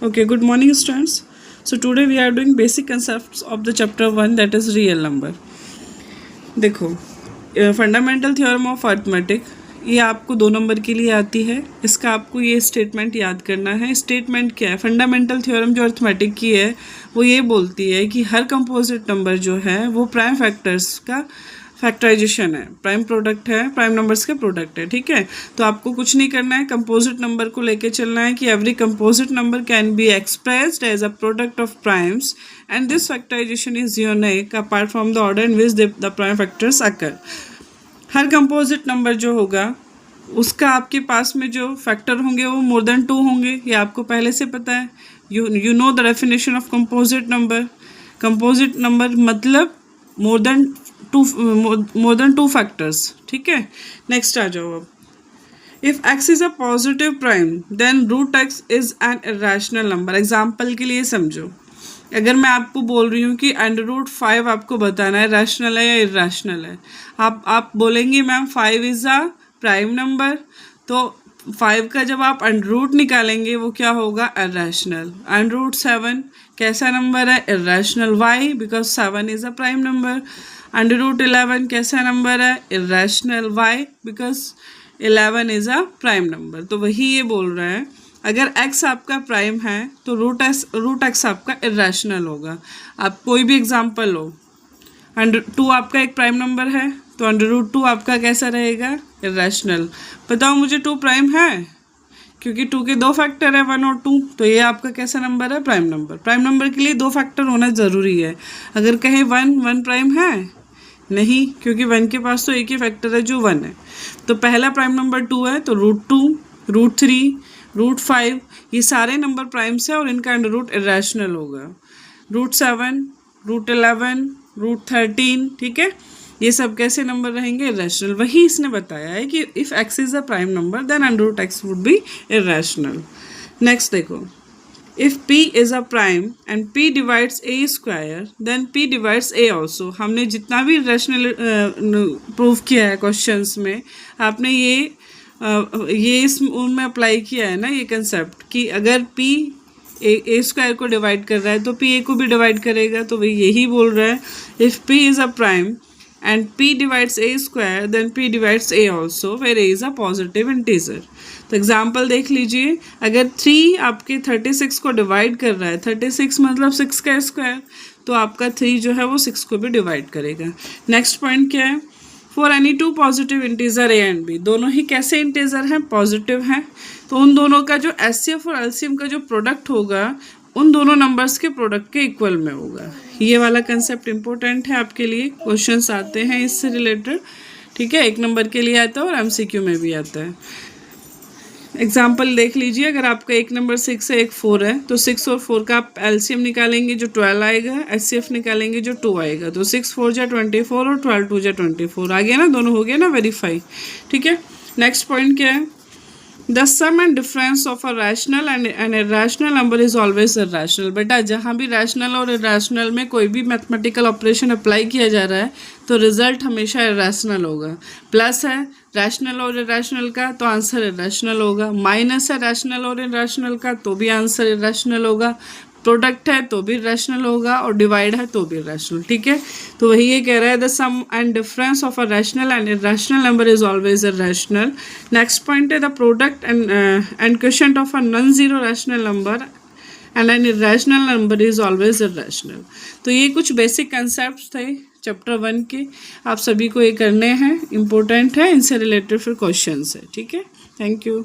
Okay, good morning students. So today we are doing basic concepts of the chapter 1, that is real number. देखो, fundamental theorem of arithmetic ये आपको 2 number के लिए आती है। इसका आपको ये स्टेटमेंट याद करना है। स्टेटमेंट क्या है? फंडामेंटल थ्योरम जो अर्थमेटिक की है वो ये बोलती है कि हर कंपोजिट नंबर जो है वो प्राइम फैक्टर्स का फैक्टराइजेशन है, प्राइम प्रोडक्ट है, प्राइम नंबर्स का प्रोडक्ट है। ठीक है, तो आपको कुछ नहीं करना है, कंपोजिट नंबर को लेके चलना है कि every composite number can be expressed as a product of primes and this factorization is unique apart from the order in which the prime factors occur. हर कंपोजिट नंबर जो होगा उसका आपके पास में जो फैक्टर होंगे वो मोर देन 2 होंगे, ये आपको पहले से पता है। You know the definition of composite number. Composite number मतलब मोर देन टू फैक्टर्स। ठीक है, नेक्स्ट आ जाओ अब। If x is a positive prime then root x is an irrational number. Example के लिए समझो, अगर मैं आपको बोल रही हूँ कि √5 आपको बताना है रैशनल है या इरेशनल है, आप बोलेंगे ma'am 5 is a prime number, तो 5 का जब आप √ निकालेंगे वो क्या होगा? इरेशनल। √7 कैसा नंबर है? Irrational. Why? Because 7 is a prime number. √11 कैसा नंबर है? Irrational. Why? Because 11 is a prime number. तो वही ये बोल रहा है, अगर x आपका प्राइम है तो रूट x आपका इरेशनल होगा। आप कोई भी एग्जांपल लो, 2 आपका एक प्राइम नंबर है तो √2 आपका कैसा रहेगा? इरेशनल। बताओ मुझे 2 प्राइम है? क्योंकि 2 के 2 फैक्टर है, 1 और 2, तो ये आपका कैसा नंबर है? Prime number. प्राइम नंबर के लिए 2 फैक्टर होना ज़रूरी है। अगर कहें 1 प्राइम है, नहीं, क्योंकि 1 के पास तो एक ही फैक्टर है जो 1 है। तो पहला प्राइम नंबर 2 है, तो √2, √3, √5 ये सारे नंबर प्राइम्स है और इनका √ इरेशनल होगा। √7, √11, √13, ठीक है, ये सब कैसे नंबर रहेंगे? इरेशनल। वही इसने बताया है कि if x is a prime number then √x would be irrational. Next देखो, if p is a prime and p divides a square then p divides a also. हमने जितना भी रैशनल प्रूव किया है क्वेश्चंस में, आपने ये इस उनमें अप्लाई किया है ना ये कंसेप्ट कि अगर p a स्क्वायर को डिवाइड कर रहा है तो p a को भी डिवाइड करेगा। तो वही यही बोल रहा है, if p is a prime and p divides a square then p divides a also where a is a positive integer। तो एग्जाम्पल देख लीजिए, अगर 3 आपके 36 को डिवाइड कर रहा है, 36 मतलब 6 का स्क्वायर, तो आपका 3 जो है वो 6 को भी डिवाइड करेगा। नेक्स्ट पॉइंट क्या है? For any 2 positive integer a and b, दोनों ही कैसे इंटीजर हैं? पॉजिटिव हैं, तो उन दोनों का जो HCF और LCM का जो प्रोडक्ट होगा उन दोनों नंबर्स के प्रोडक्ट के इक्वल में होगा। ये वाला कंसेप्ट इंपॉर्टेंट है आपके लिए, क्वेश्चंस आते हैं इससे रिलेटेड। ठीक है, 1 नंबर के लिए आता है और MCQ में भी आता है। एग्जाम्पल देख लीजिए, अगर आपका एक नंबर 6 है, एक 4 है, तो 6 और 4 का आप LCM निकालेंगे जो 12 आएगा, HCF निकालेंगे जो 2 आएगा, तो 6 4 जा 24 और 12 2 जा 24 आ गया ना, दोनों हो गया ना वेरीफाई। ठीक है, नेक्स्ट पॉइंट क्या है? The sum and difference of a rational and an irrational number is always irrational. बेटा जहाँ भी रैशनल और इरेशनल में कोई भी मैथमेटिकल ऑपरेशन अप्लाई किया जा रहा है तो रिजल्ट हमेशा इरेशनल होगा। प्लस है रैशनल और इरेशनल का तो आंसर इरेशनल होगा, माइनस है रैशनल और इरेशनल का तो भी आंसर इरेशनल होगा, प्रोडक्ट है तो भी रैशनल होगा और डिवाइड है तो भी रैशनल। ठीक है, तो वही ये कह रहा है, the sum and difference of a rational and irrational number is always irrational. Next point है, the product and quotient of a non zero rational number and an irrational number is always irrational. तो ये कुछ basic concept थे chapter 1 के, आप सभी को ये करने हैं, इंपॉर्टेंट है, इनसे रिलेटेड फिर क्वेश्चन है। ठीक है, थैंक यू।